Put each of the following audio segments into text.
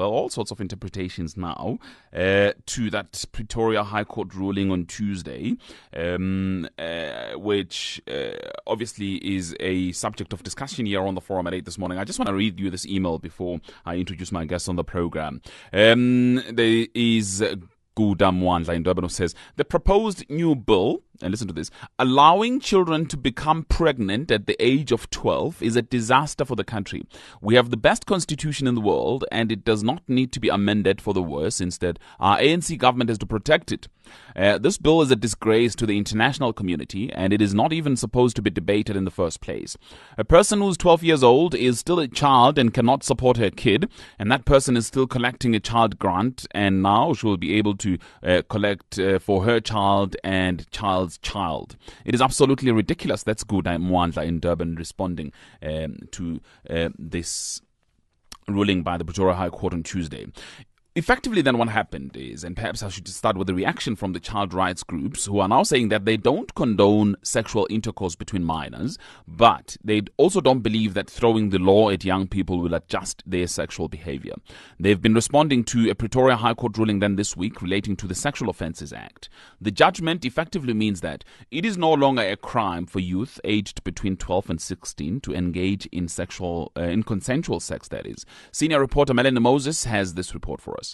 all sorts of interpretations now to that Pretoria High Court ruling on Tuesday, which obviously is a subject of discussion here on the Forum at 8 this morning. I just want to read you this email before I introduce my guests on the program. There is Guda Mwandla in Durban who says, the proposed new bill, and listen to this, allowing children to become pregnant at the age of 12 is a disaster for the country. We have the best constitution in the world and it does not need to be amended for the worse. Instead, our ANC government has to protect it. This bill is a disgrace to the international community and it is not even supposed to be debated in the first place. A person who's 12 years old is still a child and cannot support her kid, and that person is still collecting a child grant, and now she will be able to collect for her child and child's child. It is absolutely ridiculous. That's Guda Mwandla in Durban responding to this ruling by the Pretoria High Court on Tuesday. Effectively, then what happened is, and perhaps I should just start with the reaction from the child rights groups who are now saying that they don't condone sexual intercourse between minors, but they also don't believe that throwing the law at young people will adjust their sexual behavior. They've been responding to a Pretoria High Court ruling then this week relating to the Sexual Offences Act. The judgment effectively means that it is no longer a crime for youth aged between 12 and 16 to engage in consensual sex, that is. Senior reporter Melanie Moses has this report for us.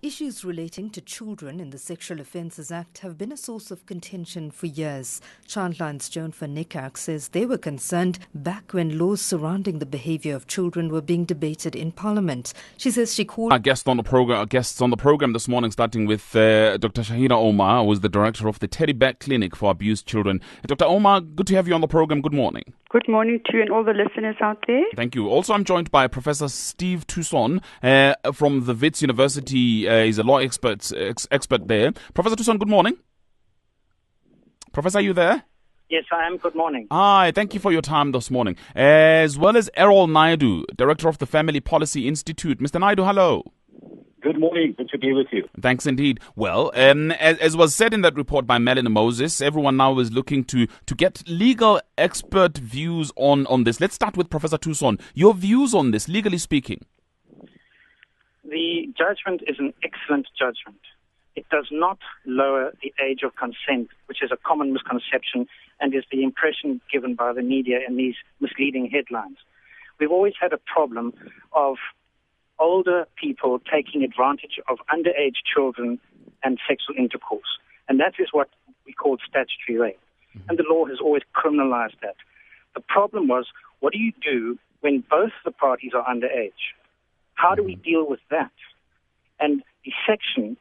Issues relating to children in the Sexual Offences Act have been a source of contention for years. Childline's Joan van Niekerk says they were concerned back when laws surrounding the behaviour of children were being debated in Parliament. She says she called... Our guests on the program this morning, starting with Dr. Shahira Omar, who is the director of the Teddy Bear Clinic for Abused Children. Dr. Omar, good to have you on the program. Good morning. Good morning to you and all the listeners out there. Thank you. Also, I'm joined by Professor Steve Tusson from the Wits University. He's a law expert there. Professor Tusson, good morning. Professor, are you there? Yes, I am. Good morning. Hi, thank you for your time this morning. As well as Errol Naidu, director of the Family Policy Institute. Mr. Naidu, hello. Good morning. Good to be with you. Thanks indeed. Well, as was said in that report by Melanie Moses, everyone now is looking to get legal expert views on this. Let's start with Professor Tusson. Your views on this, legally speaking. The judgment is an excellent judgment. It does not lower the age of consent, which is a common misconception and is the impression given by the media in these misleading headlines. We've always had a problem of older people taking advantage of underage children and sexual intercourse. And that is what we call statutory rape. And the law has always criminalized that. The problem was, what do you do when both the parties are underage? How do we deal with that? And the section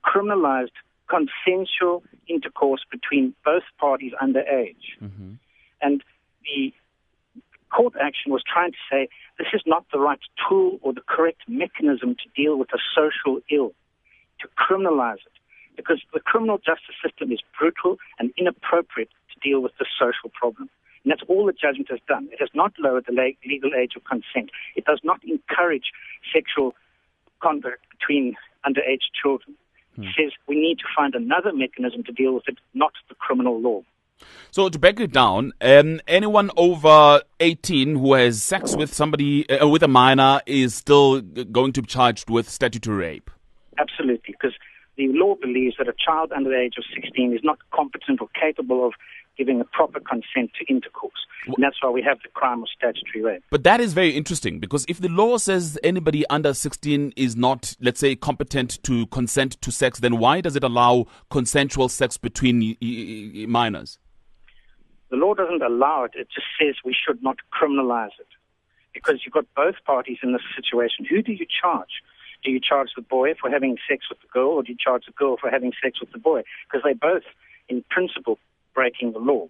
criminalized consensual intercourse between both parties underage. And the court action was trying to say this is not the right tool or the correct mechanism to deal with a social ill, to criminalize it, because the criminal justice system is brutal and inappropriate to deal with the social problem. And that's all the judgment has done. It has not lowered the legal age of consent. It does not encourage sexual conduct between underage children. It says we need to find another mechanism to deal with it, not the criminal law. So to break it down, anyone over 18 who has sex with somebody, with a minor, is still going to be charged with statutory rape? Absolutely, because the law believes that a child under the age of 16 is not competent or capable of giving a proper consent to intercourse. And that's why we have the crime of statutory rape. But that is very interesting, because if the law says anybody under 16 is not, let's say, competent to consent to sex, then why does it allow consensual sex between minors? The law doesn't allow it. It just says we should not criminalize it, because you've got both parties in this situation. Who do you charge? Do you charge the boy for having sex with the girl, or do you charge the girl for having sex with the boy? Because they're both, in principle, breaking the law.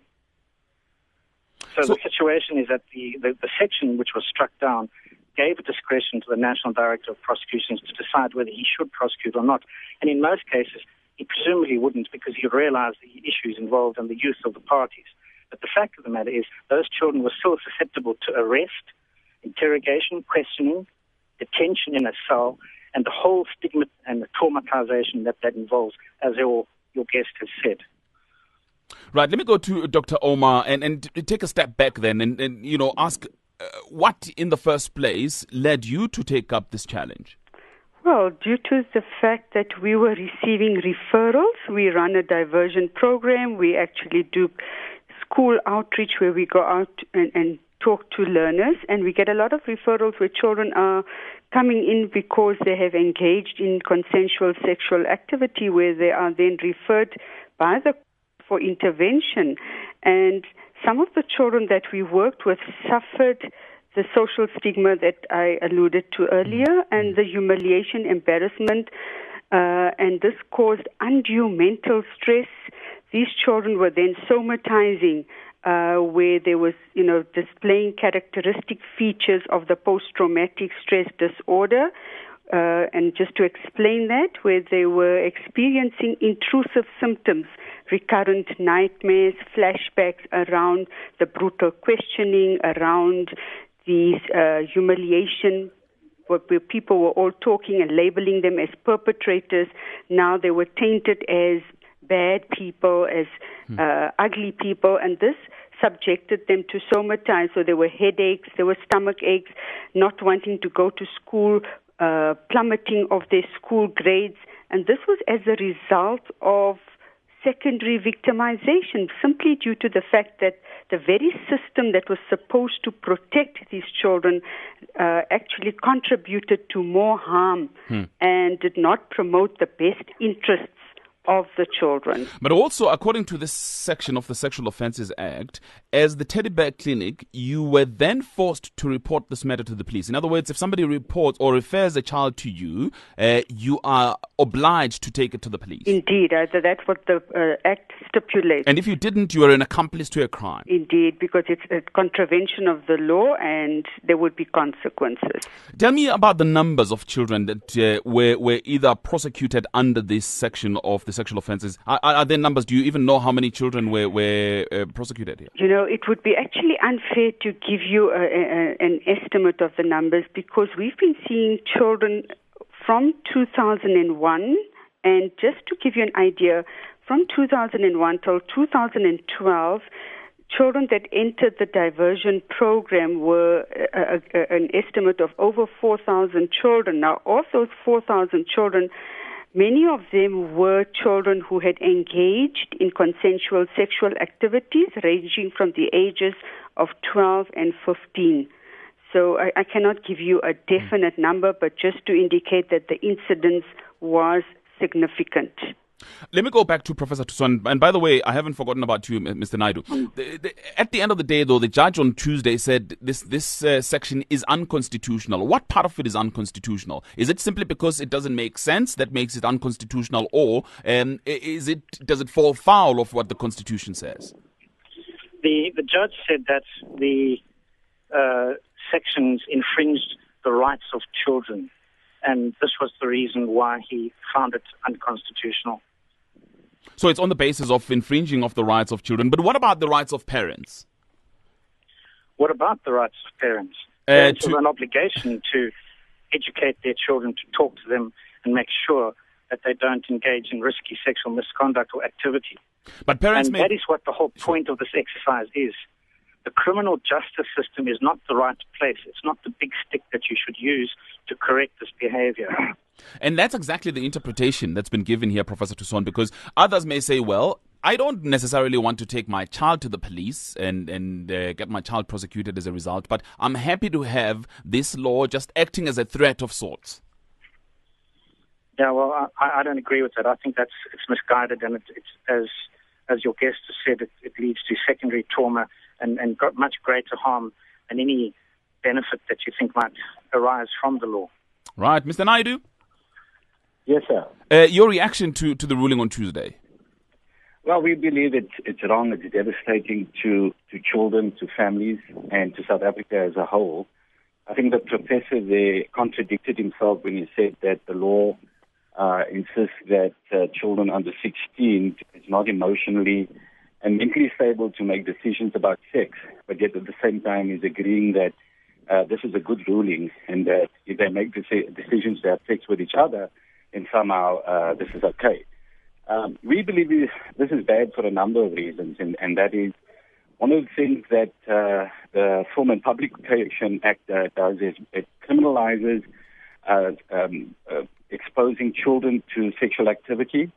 So the situation is that the section which was struck down gave a discretion to the National Director of Prosecutions to decide whether he should prosecute or not. And in most cases, he presumably wouldn't, because he realized the issues involved and the youth of the parties. But the fact of the matter is those children were still susceptible to arrest, interrogation, questioning, detention in a cell, and the whole stigma and the traumatization that involves, as your guest has said. Right, let me go to Dr. Omar and take a step back then and ask what in the first place led you to take up this challenge? Well, due to the fact that we were receiving referrals, we run a diversion program. We actually do school outreach where we go out and talk to learners, and we get a lot of referrals where children are coming in because they have engaged in consensual sexual activity, where they are then referred by the for intervention. And some of the children that we worked with suffered the social stigma that I alluded to earlier, and the humiliation, embarrassment, and this caused undue mental stress. These children were then somatizing, where there was, displaying characteristic features of the post-traumatic stress disorder. And just to explain that, where they were experiencing intrusive symptoms, recurrent nightmares, flashbacks around the brutal questioning, around these humiliation, where people were all talking and labeling them as perpetrators. Now they were tainted as bad people, as ugly people, and this subjected them to somatize. So there were headaches, there were stomach aches, not wanting to go to school, plummeting of their school grades, and this was as a result of secondary victimization, simply due to the fact that the very system that was supposed to protect these children actually contributed to more harm and did not promote the best interests of the children. But also, according to this section of the Sexual Offences Act, as the Teddy Bear Clinic, you were then forced to report this matter to the police. In other words, if somebody reports or refers a child to you, you are obliged to take it to the police. Indeed, that's what the Act stipulates. And if you didn't, you are an accomplice to a crime. Indeed, because it's a contravention of the law and there would be consequences. Tell me about the numbers of children that were either prosecuted under this section of the sexual offences. Are there numbers? Do you even know how many children were prosecuted here? It would be actually unfair to give you an estimate of the numbers, because we've been seeing children from 2001, and just to give you an idea, from 2001 till 2012, children that entered the diversion program were an estimate of over 4,000 children. Now, of those 4,000 children, many of them were children who had engaged in consensual sexual activities ranging from the ages of 12 and 15. So I cannot give you a definite number, but just to indicate that the incidence was significant. Let me go back to Professor Tusson. And by the way, I haven't forgotten about you, Mr. Naidu. At the end of the day, though, the judge on Tuesday said this section is unconstitutional. What part of it is unconstitutional? Is it simply because it doesn't make sense that makes it unconstitutional, or does it fall foul of what the Constitution says? The judge said that the sections infringed the rights of children, and this was the reason why he found it unconstitutional. So it's on the basis of infringing of the rights of children. But what about the rights of parents? What about the rights of parents? Parents have an obligation to educate their children, to talk to them and make sure that they don't engage in risky sexual misconduct or activity. But parents that is what the whole point of this exercise is. The criminal justice system is not the right place. It's not the big stick that you should use to correct this behavior. And that's exactly the interpretation that's been given here, Professor Tusson, because others may say, well, I don't necessarily want to take my child to the police and get my child prosecuted as a result, but I'm happy to have this law just acting as a threat of sorts. Yeah, well, I don't agree with that. I think it's misguided, and it's as your guest has said, it leads to secondary trauma and got much greater harm than any benefit that you think might arise from the law. Right. Mr. Naidu? Yes, sir. Your reaction to the ruling on Tuesday? Well, we believe it's wrong. It's devastating to children, to families, and to South Africa as a whole. I think the professor there contradicted himself when he said that the law insists that children under 16 is not emotionally and mentally stable to make decisions about sex, but yet at the same time is agreeing that this is a good ruling, and that if they make decisions to have sex with each other, then somehow this is okay. We believe this is bad for a number of reasons, and that is one of the things that the Film and Publication Act does is it criminalizes exposing children to sexual activity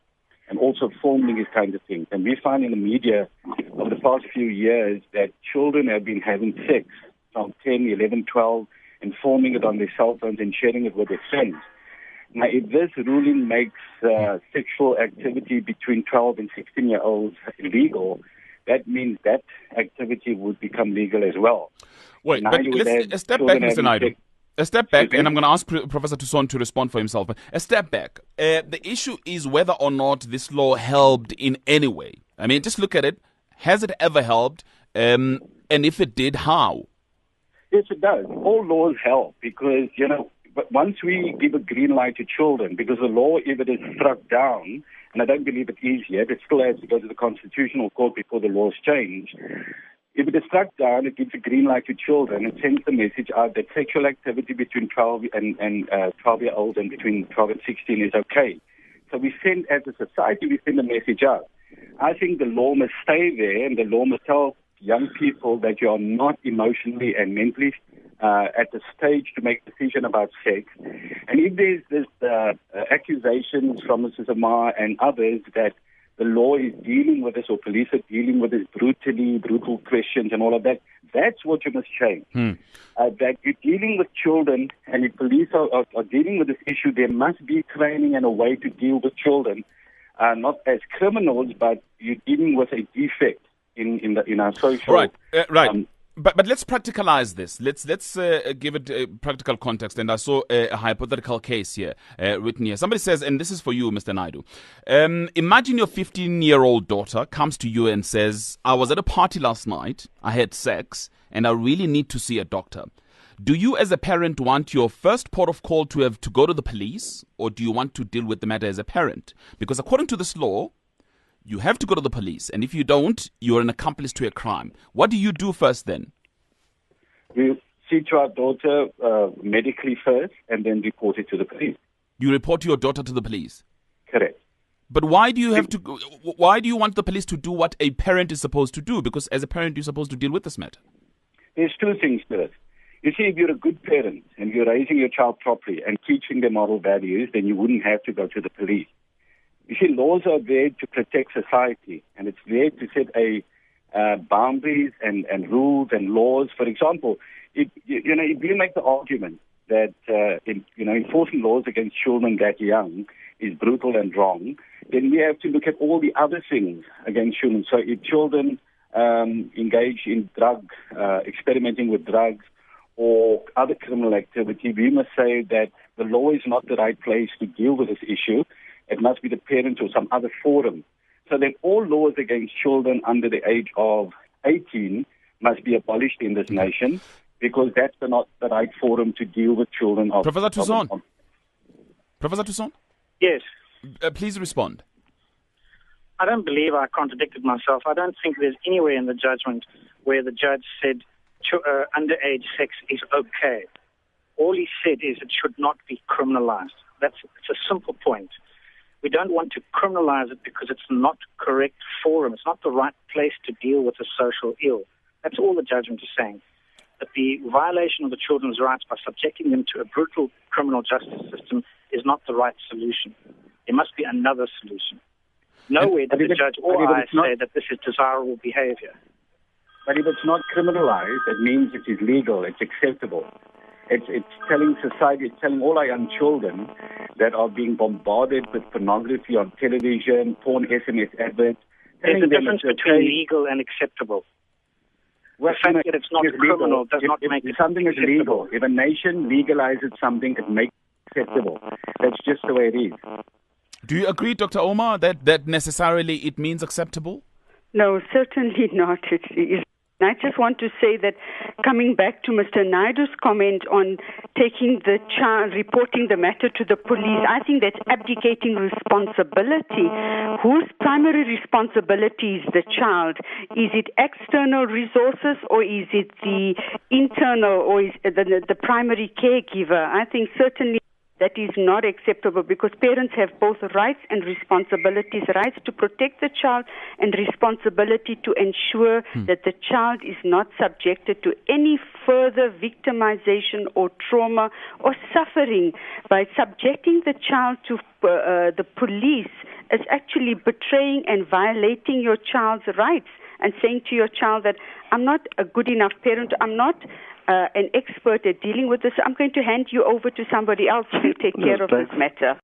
and also filming these kinds of things. And we find in the media over the past few years that children have been having sex from 10, 11, 12 and filming it on their cell phones and sharing it with their friends. Now, if this ruling makes sexual activity between 12 and 16-year-olds illegal, that means that activity would become legal as well. Wait, but let's step back, Mr. Naidu. A step back, and I'm going to ask Professor Toussaint to respond for himself. But a step back. The issue is whether or not this law helped in any way. I mean, just look at it. Has it ever helped? And if it did, how? Yes, it does. All laws help because, but once we give a green light to children, because the law, if it is struck down, and I don't believe it is yet, it still has to go to the Constitutional Court before the law is changed. If it is struck down, it gives a green light to children. It sends the message out that sexual activity between 12 and 12-year-olds and between 12 and 16 is okay. So we send, as a society, we send a message out. I think the law must stay there, and the law must tell young people that you are not emotionally and mentally at the stage to make a decision about sex. And if there's accusations from Mrs. Amar and others that the law is dealing with this or police are dealing with this brutal questions and all of that, that's what you must change. That you're dealing with children and if police are dealing with this issue, there must be training and a way to deal with children, not as criminals, but you're dealing with a defect in our social... Right. But let's practicalize this. Let's give it a practical context. And I saw a hypothetical case here, written here. Somebody says, and this is for you, Mr. Naidu. Imagine your 15-year-old daughter comes to you and says, I was at a party last night, I had sex, and I really need to see a doctor. Do you as a parent want your first port of call to go to the police, or do you want to deal with the matter as a parent? Because according to this law, you have to go to the police, and if you don't, you're an accomplice to a crime. What do you do first then? We see to our daughter medically first, and then report it to the police. You report your daughter to the police? Correct. But why do you have to? Why do you want the police to do what a parent is supposed to do? Because as a parent, you're supposed to deal with this matter. There's two things to it. You see, if you're a good parent and you're raising your child properly and teaching them moral values, then you wouldn't have to go to the police. You see, laws are there to protect society, and it's there to set boundaries and rules and laws. For example, if you make the argument that enforcing laws against children that young is brutal and wrong, then we have to look at all the other things against children. So if children engage in experimenting with drugs or other criminal activity, we must say that the law is not the right place to deal with this issue. It must be the parents or some other forum. So then all laws against children under the age of 18 must be abolished in this nation because that's not the right forum to deal with children. Professor Toussaint? Professor Toussaint? Yes. Please respond. I don't believe I contradicted myself. I don't think there's anywhere in the judgment where the judge said underage sex is okay. All he said is it should not be criminalized. It's a simple point. We don't want to criminalize it because it's not correct forum. It's not the right place to deal with a social ill. That's all the judgment is saying. That the violation of the children's rights by subjecting them to a brutal criminal justice system is not the right solution. There must be another solution. Nowhere did the judge or I say that this is desirable behavior. But if it's not criminalized, it means it is legal, it's acceptable. It's telling society, it's telling all our young children that are being bombarded with pornography on television, porn SMS adverts. There's a difference between legal and acceptable. Well, the fact that it's not criminal does not make it something is acceptable. legal. If a nation legalizes something, it makes it acceptable. That's just the way it is. Do you agree, Dr. Omar, that necessarily it means acceptable? No, certainly not. It is. I just want to say that coming back to Mr. Naidu's comment on taking the child, reporting the matter to the police, I think that's abdicating responsibility. Whose primary responsibility is the child? Is it external resources or is it the internal or is the primary caregiver? I think certainly that is not acceptable, because parents have both rights and responsibilities, rights to protect the child and responsibility to ensure that the child is not subjected to any further victimization or trauma or suffering. By subjecting the child to the police is actually betraying and violating your child's rights and saying to your child that I'm not a good enough parent, I'm not an expert at dealing with this, I'm going to hand you over to somebody else to take care of this matter.